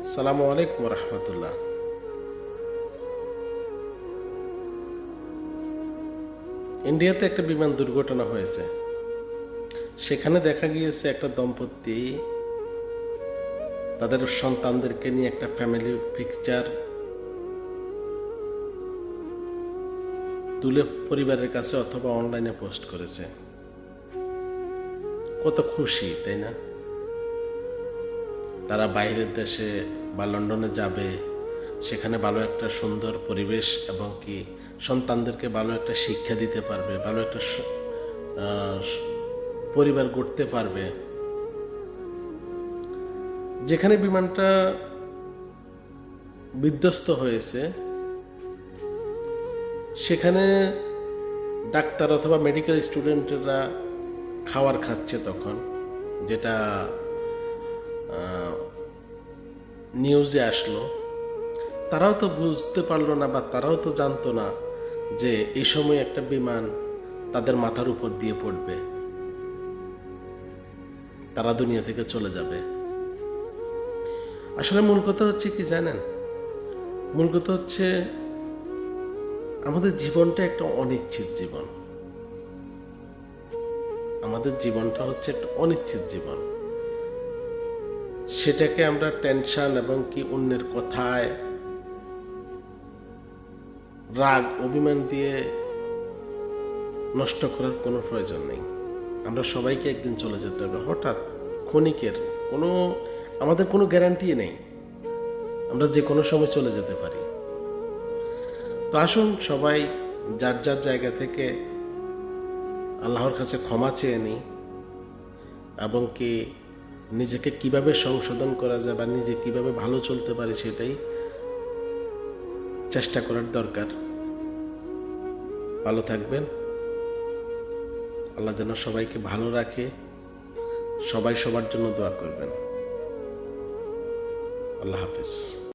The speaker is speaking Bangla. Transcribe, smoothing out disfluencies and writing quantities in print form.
আসসালামু আলাইকুম রহমতুল্লাহ। ইন্ডিয়াতে একটা বিমান দুর্ঘটনা হয়েছে। সেখানে দেখা গিয়েছে একটা দম্পতি তাদের সন্তানদেরকে নিয়ে একটা ফ্যামিলি পিকচার তুলে পরিবারের কাছে অথবা অনলাইনে পোস্ট করেছে। কত খুশি, তাই না? তারা বাইরের দেশে বা লন্ডনে যাবে, সেখানে ভালো একটা সুন্দর পরিবেশ এবং কি সন্তানদেরকে ভালো একটা শিক্ষা দিতে পারবে, ভালো একটা পরিবার গড়তে পারবে। যেখানে বিমানটা বিধ্বস্ত হয়েছে সেখানে ডাক্তার অথবা মেডিকেল স্টুডেন্টরা খাবার খাচ্ছে তখন, যেটা নিউজে আসলো। তারাও তো বুঝতে পারলো না বা তারাও তো জানতো না যে এই সময় একটা বিমান তাদের মাথার উপর দিয়ে পড়বে, তারা দুনিয়া থেকে চলে যাবে। আসলে মূল কথা হচ্ছে কি জানেন? মূল কথা হচ্ছে আমাদের জীবনটা একটা অনিশ্চিত জীবন। আমাদের জীবনটা হচ্ছে একটা অনিশ্চিত জীবন। সেটাকে আমরা টেনশন এবং কি অন্যের কথায় রাগ অভিমান দিয়ে নষ্ট করার কোনো প্রয়োজন নেই। আমরা সবাইকে একদিন চলে যেতে হবে, হঠাৎ ক্ষণিকের আমাদের কোনো গ্যারান্টি নেই, আমরা যে কোনো সময় চলে যেতে পারি। তো আসুন সবাই যার যার জায়গা থেকে আল্লাহর কাছে ক্ষমা চেয়ে নিই এবং কি নিজেকে কিভাবে সংশোধন করা যায় বা নিজে কিভাবে ভালো চলতে পারি সেটাই চেষ্টা করার দরকার। ভালো থাকবেন। আল্লাহ যেন সবাইকে ভালো রাখে। সবাই সবার জন্য দোয়া করবেন। আল্লাহ হাফেজ।